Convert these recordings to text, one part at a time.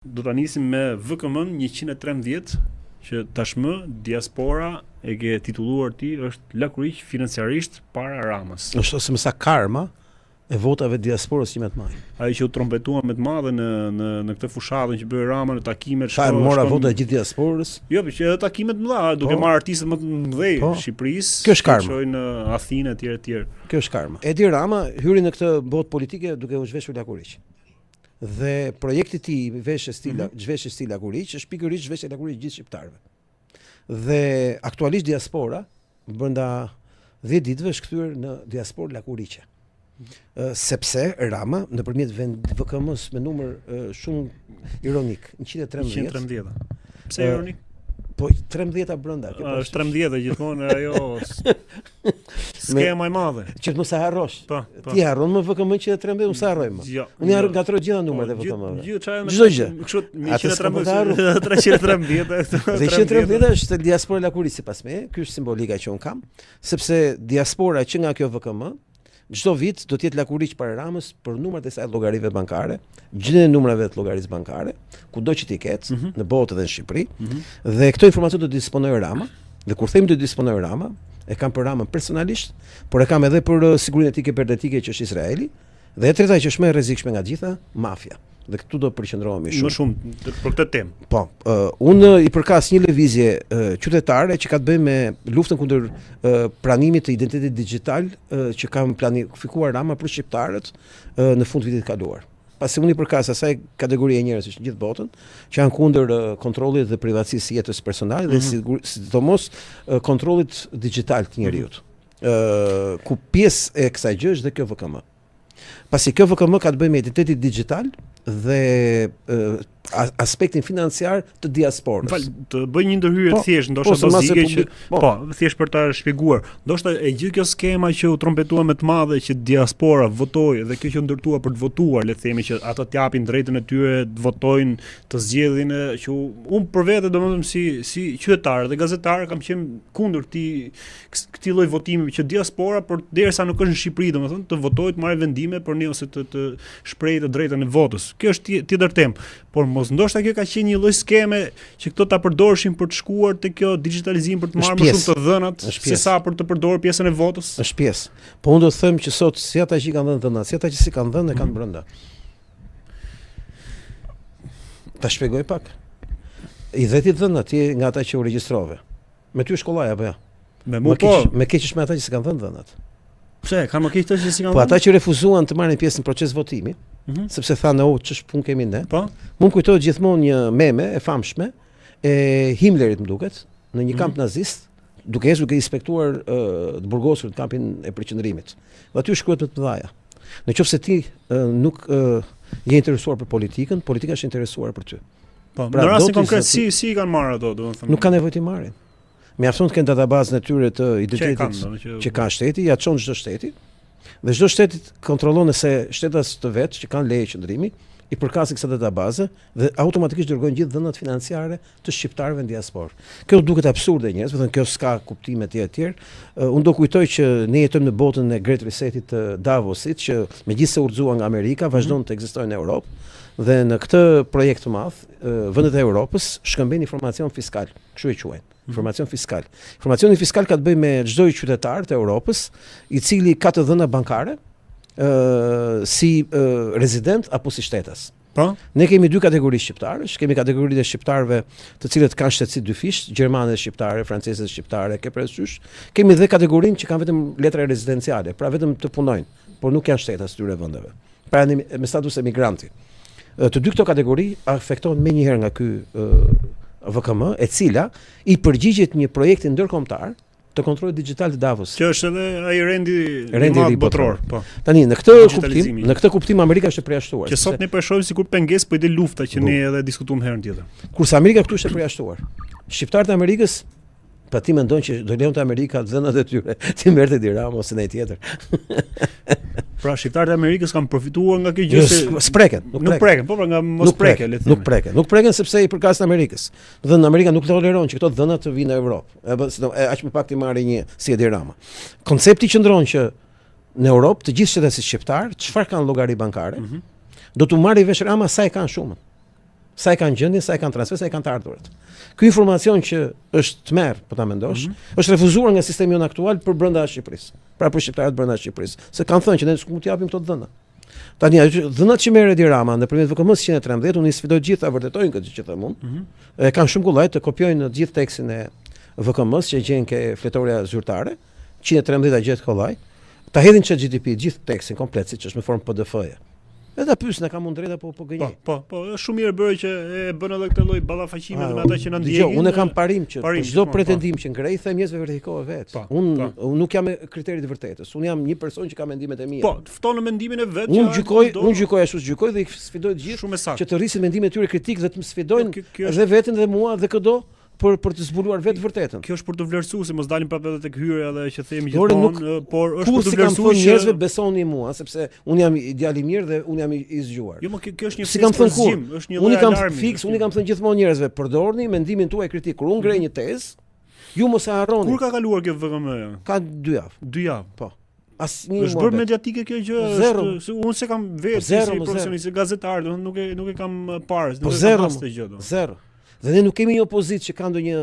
Do ta nisim me VKM 113 që tashmë diaspora e ke titulluar ti është lakuriq financiarisht para Ramës. Është ose më sa karma e votave diasporës që më të madh. Ai që u trompetua më të madhe në këtë fushatën që bëri Rama në takimet Sa mora vota gjithë diasporës? Jo, por që takimet të mëdha, duke marrë artistë më të mëdhenj Shqipërisë. Kjo është karma. Shojnë në Athinë etj. Kjo është karma. Edi Rama hyri në këtë botë politike duke u zhveshur lakuriq. Dhe projekti i tij zhveshje stil lakuriq është pikërisht zhveshje lakuriq gjithë shqiptarëve. Dhe aktualisht diaspora brenda 10 ditëve është kthyer në diasporë lakuriqe. Sepse Rama nëpërmjet VKM-s me numër shumë ironik, 113. Pse ironik? Po 13 brenda. Është 13 gjithmonë ajo skema e madhe. Që mos e harrosh. Po. Ti harron më VKM që 13, unë sa harroj më. Unë ngatroj gjitha numrat e VKM-ve. Çdo gjë. Kështu 113, 313. Dhe 113 është diaspora lakuriq sipas me. Ky është simbolika që un kam, sepse diaspora që nga kjo VKM çdo vit do të jetë lakuriq para Ramës për numrat e saj llogarive bankare, gjendjen e numrave të llogarisë bankare, kudo që ti ketë, në botë dhe në Shqipëri. Dhe këto informacion do të disponojë Rama, dhe kur them do të disponojë Rama, e kam për Ramën personalisht, por e kam edhe për sigurinë etike kibernetike që është Izraeli, dhe e treta që është më e rrezikshme nga gjitha, mafia. Dhe këtu do përqendrohemi shumë. Më shumë për këtë temë. Po, unë i përkas një lëvizje qytetare që ka të bëjë me luftën kundër pranimit të identitetit digjital që kam planifikuar Rama për shqiptarët në fund vitit kaluar. Pasi unë i përkas asaj kategorie njerëzish në gjithë botën që janë kundër kontrollit dhe privatësisë së jetës personale dhe sidomos kontrollit digjital të njerëzit. Ku pjesë e kësaj gjë është dhe kjo VKM. Pasi kjo VKM ka të bëjë me identitetin digjital dhe aspektin financiar të diasporës. Fal, të bëj një ndërhyrje të thjeshtë, ndoshta bazike që thjesht për ta shpjeguar. Ndoshta e gjithë kjo skema që u trompetua më të madhe që diaspora votoi dhe kjo që ndërtua për të votuar, le të themi që ata të japin drejtën e tyre të votojnë, të zgjedhin që unë për vete domethënë si qytetar dhe gazetar kam qenë kundër këtij lloj votimi që diaspora por derisa nuk është në Shqipëri domethënë të votojë të marrë vendime për ne ose të shprehë të drejtën e votës. Kjo është tjetër temë, por mos ndoshta kjo ka qenë një lloj skeme që këto ta përdorshin për të shkuar te kjo digitalizim për të marrë më shumë të dhënat sesa për të përdorur pjesën e votës. Është pjesë. Po unë do të them që sot si ata që kanë dhënë dhënat, si ata që si kanë dhënë e kanë brenda. Ta shpjegoj pak. I dhëti dhënat ti nga ata që u regjistrove. Me ty shkollaj apo jo? Me mua po. Me keq është me ata që s'kan dhënë dhënat. Pse? Kanë më keq të që si kanë dhënë? Po ata që refuzuan të marrin pjesë në proces votimi, sepse thanë ç'është punë kemi ne. Po. Mund kujtohet gjithmonë një meme e famshme e Himmlerit më duket, në një kamp nazist, duke inspektuar të burgosur në kampin e përqendrimit. Dhe aty shkruhet më të mëdha. Nëse ti nuk je interesuar për politikën, politika është interesuar për ty. Po, në rastin konkret si kanë marrë ato, domethënë. Nuk kanë nevojë të marrin. Mjafton të kenë databazën e tyre të identitetit që ka shteti, ja çon çdo shteti. Dhe çdo shteti kontrollon se shtetas të vet që kanë leje qëndrimi i përkasin kësaj databaze dhe automatikisht dërgojnë gjithë dhënat financiare të shqiptarëve në diasporë. Kjo duket absurde njerëz, do të thënë kjo s'ka kuptime të tjerë. Unë do kujtoj që ne jetojmë në botën e Great Resetit të Davosit, që megjithëse udhëzua nga Amerika, vazhdon të ekzistojë në Europë. Dhe në këtë projekt të madh, vendet e Europës shkëmbejnë informacion fiskal, kështu e quajnë. Informacion fiskal. Informacioni fiskal ka të bëjë me çdo qytetar të Europës, i cili ka të dhëna bankare si rezident apo si shtetas. Po. Ne kemi dy kategori shqiptarësh, kemi kategoritë e shqiptarëve të cilët kanë shtetësi dyfish, gjermane shqiptare, franceze shqiptare, ke parasysh. Kemi dhe kategorinë që kanë vetëm letra rezidenciale, pra vetëm të punojnë, por nuk janë shtetas të tyre vendeve. Pra me status emigranti. Të dy këto kategori afektohen menjëherë nga ky VKM, e cila i përgjigjet një projekti ndërkombëtar të kontrollit digjital të Davos. Që është edhe ai rendi botror, po. Tani në këtë kuptim Amerika është e përjashtuar. Që sot ne po e shohim sikur pengesë po i del lufta që ne edhe diskutuam herën tjetër. Kurse Amerika këtu është e përjashtuar. Shqiptarët e Amerikës pa ti mendon që do lejonte Amerika dhënat e tyre, ti merrte di Rama ose ne tjetër. Pra shqiptarët e Amerikës kanë përfituar nga kjo gjë se spreken, nuk preken, po nga mos prekë, le të themi. Nuk preken sepse i përkasin Amerikës. Do thënë Amerika nuk toleron që këto dhëna të vinë në Europë. Aq më pak të marrë një si Edi Rama. Koncepti qëndron që në Europë të gjithë shtetet shqiptar, çfarë kanë llogari bankare, do t'u marrë vesh Rama sa e kanë shumën. sa e kanë gjendjen, sa e kanë transfer, sa e kanë të ardhurat. Ky informacion që është tmerr, po ta mendosh, është refuzuar nga sistemi jon aktual për brenda Shqipërisë. Pra për shqiptarët brenda Shqipërisë, se kanë thënë që ne s'u japim këto dhëna. Tani dhënat që merr Edi Rama nëpërmjet VKM-s 113, unë sfidoj gjithë ta vërtetojnë këtë që them unë. E kanë shumë kollaj të kopjojnë në gjithë tekstin e VKM-s që gjen ke fletoria zyrtare, 113 gjet kollaj, ta hedhin ChatGPT gjithë tekstin komplet siç është në formë PDF-je. Edhe pyesin a ka mund drejt apo po gënjej. Po, është shumë mirë bërë që e bën edhe këtë lloj ballafaqime me ata që na ndjekin. Unë kam parim që çdo pretendim që ngrej them njerëzve verifikohet vetë. Unë nuk jam me kriterit të vërtetës. Unë jam një person që ka mendimet e mia. Po, fton në mendimin e vet. Unë gjykoj ashtu gjykoj dhe i sfidoj të gjithë që të rrisin mendimet e tyre kritik dhe të më sfidojnë edhe veten dhe mua dhe këdo për të zbuluar vetë vërtetën. Kjo është për të vlerësuar se mos dalim prapë edhe tek hyrja edhe që themi gjithmonë, por është për të vlerësuar që njerëzve besoni mua, sepse unë jam ideal i mirë dhe unë jam i zgjuar. Jo, kjo është një fizikalizim, është një lloj alarmi. Unë kam fiks, unë kam thënë gjithmonë njerëzve, përdorni mendimin tuaj kritik. Kur unë ngrej një tezë, ju mos e harroni. Kur ka kaluar kjo VKM-ja? Ka 2 javë. 2 javë. Po. Asnjë është bërë mediatike kjo gjë, është unë se kam vetë si profesionist, si gazetar, nuk e kam parë, nuk e kam pas të gjë. Zero. Dhe ne nuk kemi një opozitë që ka ndonjë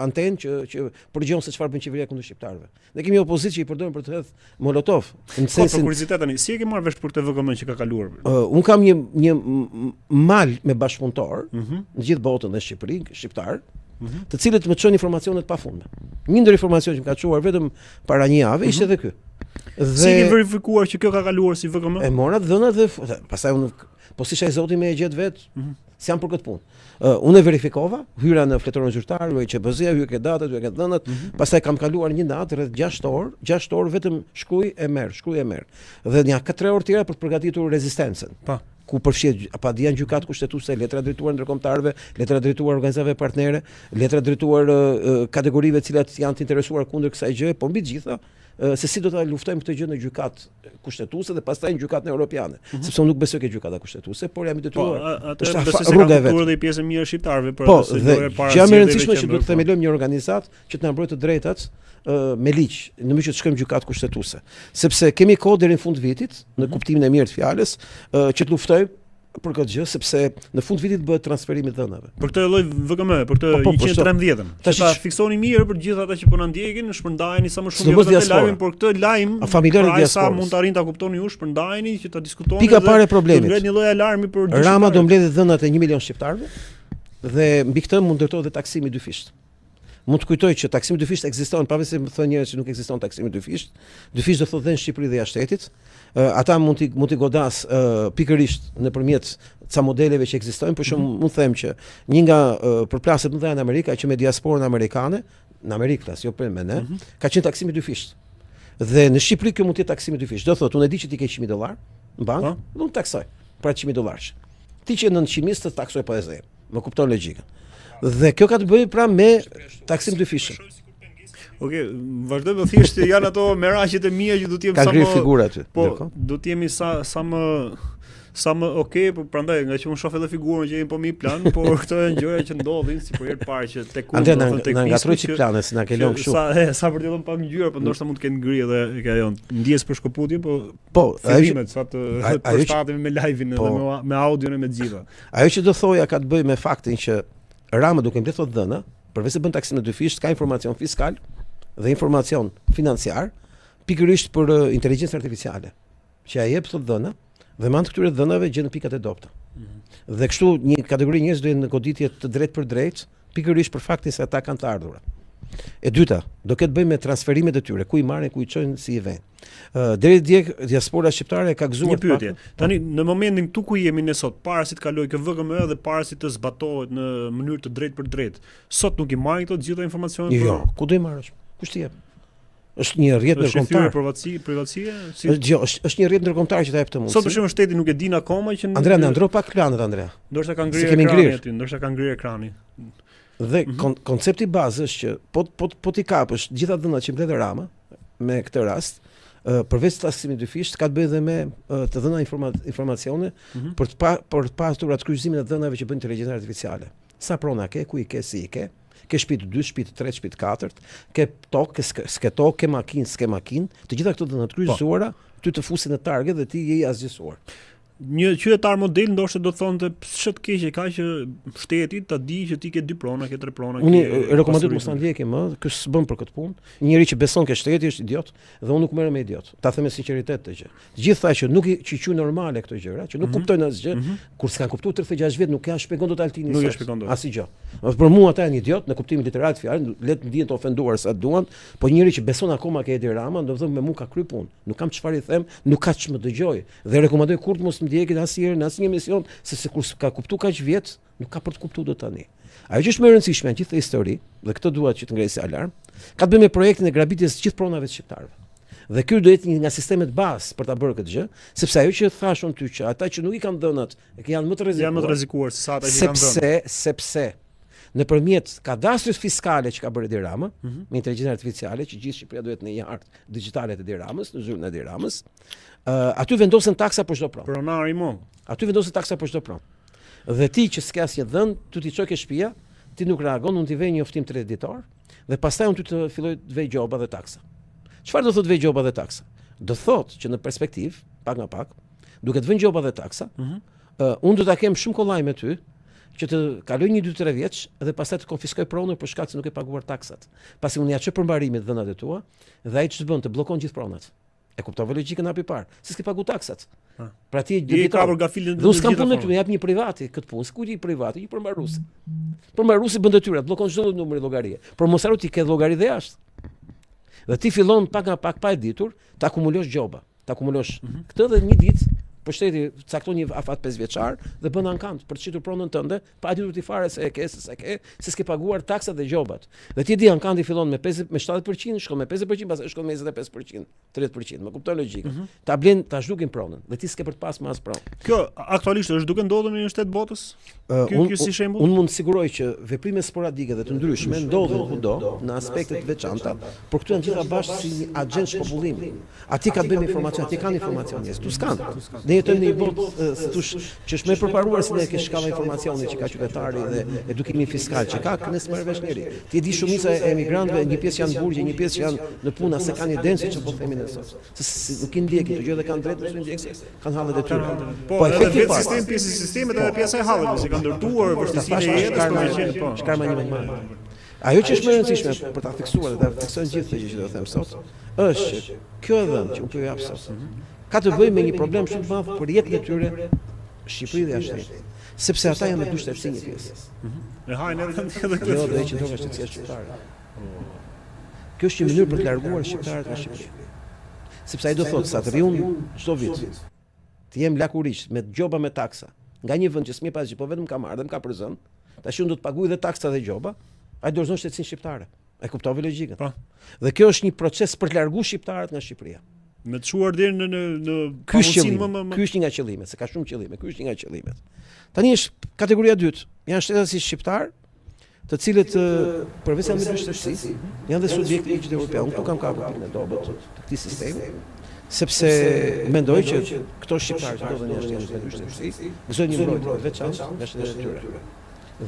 antenë që përgjon se çfarë bën qeveria kundër shqiptarëve. Ne kemi një opozitë që i përdorin për të hedh Molotov. Në sensin për kuriozitet tani, si e ke marrë vesh për këtë VKM që ka kaluar? Un kam një mal me bashkëpunëtor në gjithë botën dhe Shqipërinë, shqiptar, të cilët më çojnë informacione të pafundme. Një ndër informacione që më ka çuar vetëm para një jave ishte edhe ky. Si ke verifikuar që kjo ka kaluar si VKM? E mora dhënat dhe pastaj unë po si shaj zoti më e gjet vet, s'jam për këtë punë. Unë e verifikova, hyra në fletorin zyrtar, që BZ-ja hyrë ke datat, hyrë ke dhënat, pastaj kam kaluar një natë rreth 6 orë vetëm shkruaj e merr. Dhe një 4 orë tjera për të përgatitur rezistencën. Po. Ku përfshihet pa dia gjykat kushtetuese, letra drejtuar ndërkombëtarëve, letra drejtuar organizatave partnere, letra drejtuar kategorive të cilat janë të interesuar kundër kësaj gjëje, por mbi të gjitha se si do ta luftojmë këtë gjë në gjykat kushtetuese dhe pastaj në gjykatën europiane, sepse unë nuk besoj ke gjykata kushtetuese, por jam i detyruar. Është rruga e vet. Por edhe pjesë e mirë shqiptarëve për atë se do para. Jam e rëndësishme që duhet të themelojmë një organizatë që të na mbrojë të drejtat me ligj, në mënyrë që të shkojmë gjykatë kushtetuese, sepse kemi kohë deri në fund vitit, në kuptimin e mirë të fjalës, që të luftojmë për këtë gjë, sepse në fund vitit bëhet transferimi i dhënave. Për këtë lloj VKM, për këtë 113-ën. Ta fiksoni mirë për gjithë ata që po na ndjekin, shpërndajeni sa më shumë këtë lajmin, por këtë lajm familjarë sa mund të arrin ta kuptoni ju, shpërndajeni që ta diskutoni. Pika parë e problemit. Të një lloj alarmi për gjithë. Rama do mbledhë dhënat e 1 milion shqiptarëve dhe mbi këtë mund ndërtohet dhe taksimi dyfisht. Mund të kujtoj që taksimi dyfisht ekziston, pavarësisht se më thonë njerëz që nuk ekziston taksimi dyfisht. Dyfisht do thotë dhe në Shqipëri dhe jashtë shtetit. Ata mund t'i godas pikërisht nëpërmjet ca modeleve që ekzistojnë, por shumë mund të them që një nga përplasjet më të mëdha në Amerikë që me diasporën amerikane, në Amerikë flas, jo për me ne, ka qenë taksimi dyfisht. Dhe në Shqipëri kjo mund të jetë taksimi dyfisht. Do thotë, unë e di që ti ke $100,000 në bankë, do të taksoj për $100,000. Ti që në 900 të taksoj po e zë. Më kupton logjikën. Dhe kjo ka të bëjë pra me taksim dyfishëm. Okej, vazhdojmë thjesht janë ato merazhet e mia që do të jemi sa më figura aty. Po, do të jemi sa më okay, por prandaj nga që unë shoh edhe figurën që jemi po mi plan, por këto janë gjëra që ndodhin si për herë të parë që tek unë do të tek na ngatroj çik planes, na ke lënë kështu. Sa për të dhënë pak ngjyra, por ndoshta mund të kenë ngri edhe ajo ndjes për shkëputjen, po fillimet sa të përshtatemi me live-in edhe me audion e me gjitha. Ajo që do thoja ka të bëjë me faktin që Rama duke mbledhur dhëna, përveç se bën taksim në dyfisht, ka informacion fiskal dhe informacion financiar, pikërisht për inteligjencën artificiale, që ai jep thotë dhëna dhe me anë të këtyre dhënave gjen pikat e dobta. Dhe kështu një kategori njerëz do jenë në goditje të drejtë për drejtë, pikërisht për faktin se ata kanë të ardhurat. E dyta, do ketë bëjmë me transferimet e tyre, ku i marrin, ku i çojnë, si i vënë. Deri dje diaspora shqiptare ka gëzuar. Një pyetje. Tani në momentin këtu ku jemi ne sot, para se të kalojë kjo VKM dhe para se të zbatohet në mënyrë të drejtë për drejtë, sot nuk i marrin këto të gjitha informacionet? Jo, ku do i marrësh? Kush t'i jep? Është një rrjet ndërkombëtar. Është privatësie? Është një rrjet ndërkombëtar që ta jep të mundësi. Sot për shembull shteti nuk e din akoma që Andrea na ndro pak planet Andrea. Ndoshta ka ngrirë ekranin aty, ndoshta ka ngrirë ekranin. Dhe koncepti bazë është që po ti kapësh gjitha dhënat që mbledh Rama me këtë rast, përveç taksimit dyfisht ka të bëjë edhe me të dhëna informacione për të pasur atë kryqëzimin e dhënave që bën inteligjenca artificiale. Sa prona ke, ku i ke, si i ke? Ke shtëpi 2, shtëpi 3, shtëpi 4, ke tokë, s'ke tokë, ke makinë, s'ke makinë, të gjitha këto dhëna të kryqëzuara ty të fusin në target dhe ti je i asgjësuar. një qytetar model ndoshta do të thonë ç'të keq ka që shteti ta di që ti ke 2 prona, ke 3 prona, unë rekomandoj të mos ta ndjekë më, ky s'bën për këtë punë. Një njeri që beson ke shteti është idiot dhe unë nuk merrem me idiot. Ta them me sinqeritet të gjë. Të gjithë thashë që nuk i quaj normale këto gjëra, që nuk kuptojnë asgjë, kur s'kan kuptuar 36 vjet nuk janë shpjegon dot Altini. Nuk e shpjegon dot. Asgjë. Për mua ata janë idiot në kuptimin literal të fjalës, le të ndihen të ofenduar sa duan, po njëri që beson akoma ke Edi Rama, do të thonë me mua ka kry punë. Nuk kam çfarë i them, nuk ka ç'më dëgjoj. Dhe rekomandoj kurrë mos ndjekit asnjëherë në asnjë emision, sepse kur ka kuptuar kaq vjet, nuk ka për të kuptuar dot tani. Ajo që është më e rëndësishme në gjithë histori, dhe këtë dua që të ngresë alarm, ka të bëjë me projektin e grabitjes të gjithë pronave të shqiptarëve. Dhe ky do jetë një nga sistemet bazë për ta bërë këtë gjë, sepse ajo që thashun ty që ata që nuk i kanë dhënat, janë më të rrezikuar. Janë më të rrezikuar se sa ata që kanë dhënë. Sepse nëpërmjet kadastrit fiskale që ka bërë Edi Rama, me inteligjencë artificiale, që gjithë Shqipëria duhet në një hartë digjitale të Edi Ramës, në zyrën e Edi Ramës, aty vendosen taksa për çdo pronë. Pronari mo. Aty vendosen taksa për çdo pronë. Dhe ti që s'ke asnjë dhën, tu ti çoj ke shtëpia, ti nuk reagon, unë t'i vej një oftim kreditor dhe pastaj unë ty të filloj të vej gjoba dhe taksa. Çfarë do thotë vej gjoba dhe taksa? Do thotë që në perspektivë, pak nga pak, duke të vënë gjoba dhe taksa, unë do ta kem shumë kollaj me ty që të kaloj 1-2-3 vjeç dhe pastaj të konfiskoj pronën për shkak se nuk e paguar taksat. Pasi unë ja çoj përmbarimit dhënat e tua dhe ai ç'të bën të bllokon gjithë pronat. E kuptove logjikën hapi parë. Se s'ke pagu taksat. Pra ti je kapur gafilën. Do s'kam punë këtu, jap një privati këtë punë. S'ku ti privati, një përmbarues. Përmbaruesi bën detyrat, bllokon çdo numër llogarie. Por mos haro ti ke llogari dhe jashtë. Dhe ti fillon pak nga pak pa e ditur, ta akumulosh gjoba. Ta akumulosh këtë dhe një ditë për shteti cakton një afat 5 vjeçar dhe bën ankant për të shitur pronën tënde, pa e ditur ti fare se e ke, se s'ke paguar taksat dhe gjobat. Dhe ti di ankanti fillon me 70%, shkon me 50%, pastaj shkon me 25%, 30%. Më kupton logjikën. Ta blen, ta zhdukin pronën dhe ti s'ke për të pas më as pronë. Kjo aktualisht është duke ndodhur në një shtet botës? Ky si shembull? Unë mund të siguroj që veprime sporadike dhe të ndryshme ndodhin kudo në aspekte të veçanta, por këtu janë gjitha bashkë si një agent shpopullimi. Ati ka të bëjmë informacion, ati kanë informacion, tu s'kan. Ne jetojmë në një botë që është më përparuar se ne ke shkalla informacioni që ka qytetari dhe edukimi fiskal që ka, kënes marrë vesh njëri. Ti e di shumica e emigrantëve, një pjesë janë burgje, një pjesë janë në puna se kanë idenë si që po themi ne sot. Se nuk i ndjekin, të gjë dhe kanë drejtë, nuk ndjekin, kanë hallet e tyre. Po edhe sistemi, pjesë e sistemit edhe pjesa e hallet, si kanë ndërtuar vështirësinë e jetës për të qenë po. Shkarma një më të madhe. Ajo që është më e rëndësishme për ta fiksuar dhe ta fiksojnë gjithë këtë gjë që do të them sot, është që kjo e dhënë që unë po jap sot. Ka të bëjë me një problem shumë të madh për jetën e tyre Shqipëri dhe jashtë. Sepse ata janë me dy shtetësi një pjesë. E hajnë edhe këtë. Jo, do të që ndoka shtetësia shqiptare. Kjo është një mënyrë për të larguar shqiptarët nga Shqipëria. Sepse ai do thotë sa të rriun çdo vit. Të jem lakurish me gjoba me taksa. Nga një vend që s'më pas gjë, po vetëm ka marrë dhe më ka përzën. Tash unë do të paguaj dhe taksa dhe gjoba. Ai dorëzon shtetësinë shqiptare. E kuptove logjikën? Po. Dhe kjo është një proces për të larguar shqiptarët nga Shqipëria. Me të shuar deri në ky është një nga qëllimet, se ka shumë qëllime, ky është një nga qëllimet. Tani është kategoria dytë. Janë shtetasit shqiptar, të cilët përveç se janë me dy shtetësi, janë dhe subjektë të ligjit evropian. Unë këtu kam kapur pikën e dobët të këtij sistemi, sepse mendoj që këto shqiptarë që ndodhen jashtë janë me dy shtetësi, gëzojnë një mbrojtje të veçantë nga shtetet e tyre.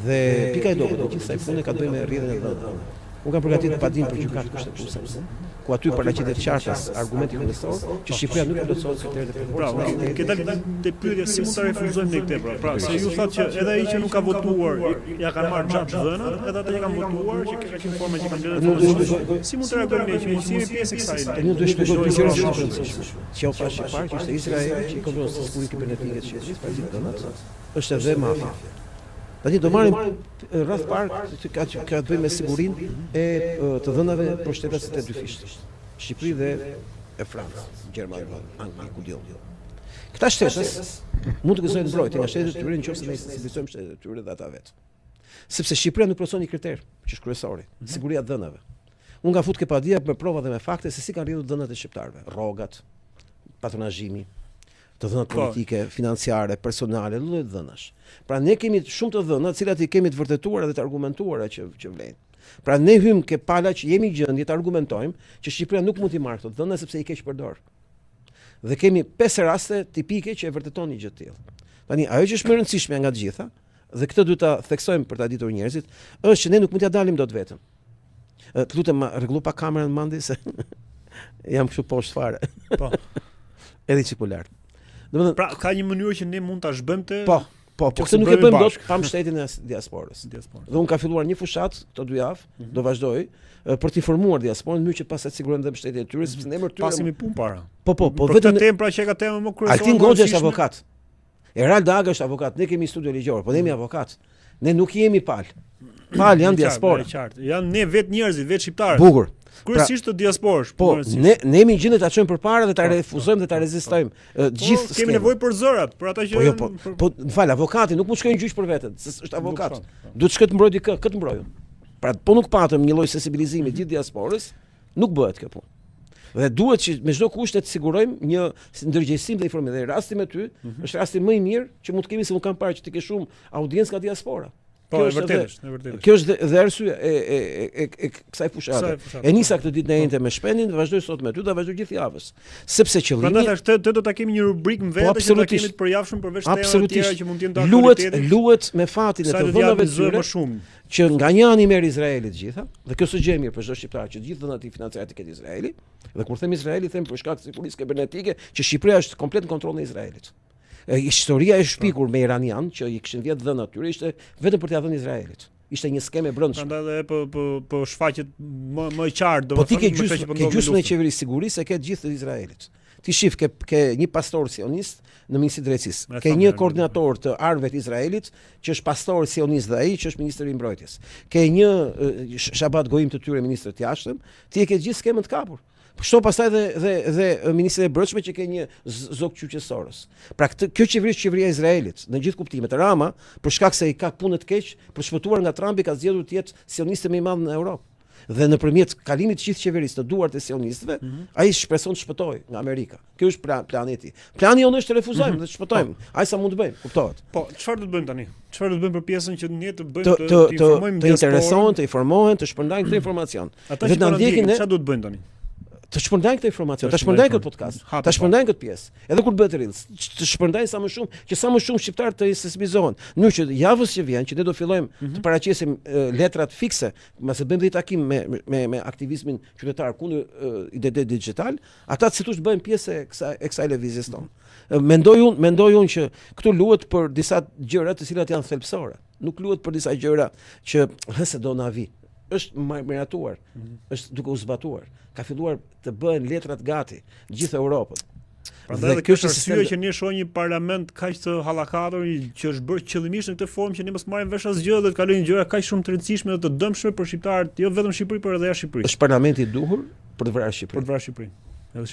Dhe pika e dobët e gjithë kësaj pune ka të bëjë me rrjedhjen e dhënave. Unë kam përgatitur padim për gjykatë kushtetuese, ku aty paraqitet qartas argumenti kryesor që Shqipëria nuk plotëson kriteret e proporcionalitetit. Pra, këtë te pyetja si mund ta refuzojmë ne këtë pra, se ju thatë që edhe ai që nuk ka votuar ja kanë marrë xhaxh dhënat, edhe ata që kanë votuar që kanë forma që kanë blerë. Si mund të reagojmë ne që mos jemi pjesë e kësaj? Ne do të shpjegojmë gjëra shumë të rëndësishme. Që u fashi parë që ishte Izraeli që i kontrollon sigurisë kibernetike të Shqipërisë, pasit dhënat, është edhe mafia. Tani do marrim rreth parë që ka të bëjë me sigurinë e të dhënave për shtetasit e dyfishtë. Shqipëri dhe e Francë, Gjermani, Angli, ku diun. Këta shtetet mund të gëzojnë mbrojtje nga shtetet e tyre nëse ne civilizojmë shtetet e tyre dhe ata vetë. Sepse Shqipëria nuk plotëson një kriter, që është kryesori, siguria e dhënave. Unë nga fut ke padia me prova dhe me fakte se si kanë rritur dhënat e shqiptarëve, rrogat, patronazhimi, të dhënat politike, financiare, personale, lloj dhënash. Pra ne kemi shumë të dhëna, të cilat i kemi të vërtetuara dhe të argumentuara që vlen. Pra ne hym ke pala që jemi gjendje të argumentojmë që Shqipëria nuk mund t'i marrë këto dhëna sepse i keq përdor. Dhe kemi 5 raste tipike që e vërteton një gjë të tillë. Tani ajo që është më e rëndësishme nga të gjitha, dhe këtë duhet ta theksojmë për ta ditur njerëzit, është që ne nuk mund t'ia dalim dot vetëm. Të lutem rregullo pa kamerën mandi se jam kështu poshtë fare. Po. Edhe çiku lart. Domethënë, pra ka një mënyrë që ne mund ta zhbëjmë të Po, këtë nuk e bëjmë dot pa mbështetjen e diasporës. Dhe unë ka filluar një fushat këto 2 javë, do vazhdoj për të informuar diasporën në mënyrë që pastaj sigurojmë dhe mbështetjen e tyre, sepse ne emër tyre pasim i punë para. Po, vetëm temë pra që ka temë më kryesore. Altin Goxha është avokat. Erald Aga është avokat. Ne kemi studio ligjor, po ne jemi avokat. Ne nuk jemi pal. Pal janë diaspora. Janë ne vetë njerëzit, vetë shqiptarët. Bukur. Kryesisht të diasporës. Po, ne jemi gjendë ta çojmë përpara dhe ta refuzojmë dhe ta rezistojmë gjithë. Kemi nevojë për zërat, për ata që Po, fal, avokati nuk mund të shkojë në gjyq për veten, është avokat. Duhet të shkojë të mbrojë dikë, këtë mbrojun. Pra, po nuk patëm një lloj sensibilizimi gjithë diasporës, nuk bëhet kjo punë. Dhe duhet që me çdo kusht të sigurojmë një ndërgjegjësim dhe informim. Dhe rasti me ty është rasti më i mirë që mund të kemi, se unë kam parë që ti ke shumë audiencë nga diaspora. Po, e vërtetë. Kjo është dhe arsye e kësaj fushate. E nisa këtë ditë në njëjtë me Shpenin, dhe vazhdoj sot me ty, dhe vazhdoj gjithë javës. Sepse qëllimi. Prandaj këtë do ta kemi një rubrikë më vetë që do ta kemi të përjavshëm përveç temave të tjera që mund të jenë të aktualitetit. Luhet me fatin e të vendeve të tyre që nga një anë i merr Izraeli të gjitha, dhe kjo është gjë e mirë për çdo shqiptar që gjithë dhënat i financiare të ketë Izraeli. Dhe kur them Izraeli, them për shkak të sigurisë kibernetike që Shqipëria është komplet në kontroll në Izraelit. Historia e shpikur me iranian që i kishin vjet dhënë atyre ishte vetëm për t'ia dhënë Izraelit. Ishte një skem e brendshme. Prandaj edhe po shfaqet më qartë domethënë. Po ti ke gjysmën e qeverisë sigurisë e ke gjithë të Izraelit. Ti shif ke një pastor sionist në Ministrinë e Drejtësisë. Ke një koordinator të armëve të Izraelit që është pastor sionist dhe ai që është ministri i mbrojtjes. Ke një Shabat Goim të tyre ministrët të jashtëm. Ti e ke gjithë skemën të kapur. Shto pastaj dhe ministri e brendshme që ka një zog qyqësorës. Pra kjo qeveri është qeveria e Izraelit në gjithë kuptimet. Rama, për shkak se i ka punë të keq, për shpëtuar nga Trumpi, ka zgjedhur të jetë sioniste më i madh në Europë. Dhe nëpërmjet kalimit të gjithë qeverisë në duart e sionistëve, ai shpreson të shpëtojë nga Amerika. Kjo është plani i tij. Plani jonë është të refuzojmë dhe të shpëtojmë. Ai sa mund të bëjmë, kuptohet. Po, çfarë do të bëjmë tani? Çfarë do të bëjmë për pjesën që ne të bëjmë të informojmë të interesohen, të informohen, të shpërndajnë këtë informacion. Ata që na ndjekin, çfarë do të bëjnë tani? Të shpërndajnë këtë informacion, të shpërndajnë këtë podcast, të shpërndajnë këtë pjesë. Edhe kur bëhet Reels, të shpërndajnë sa më shumë, që sa më shumë shqiptar të sensibilizohen. Në që javës që vjen, që ne do fillojmë të paraqesim letrat fikse, mbas e bëjmë një takim me aktivizmin qytetar kundër IDD digital, ata të sitush bëjnë pjesë e kësaj lëvizjes tonë. Mendoj unë që këtu luhet për disa gjëra të cilat janë thelbësore. Nuk luhet për disa gjëra që hëse do na vi. Është miratuar, është duke u zbatuar. Ka filluar të bëhen letrat gati gjithë Europën. Prandaj kjo është arsye që ne shohim një parlament kaq të hallakatur që është bërë qëllimisht në këtë formë që ne mos marrim vesh asgjë dhe të kalojnë gjëra kaq shumë të rëndësishme dhe të dëmshme për shqiptarët, jo vetëm në Shqipëri, por edhe jashtë Shqipërisë. Është parlamenti i duhur për të vrarë Shqipërinë. Për të vrarë Shqipërinë.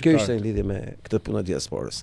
Kjo ishte në lidhje me këtë punë e diasporës.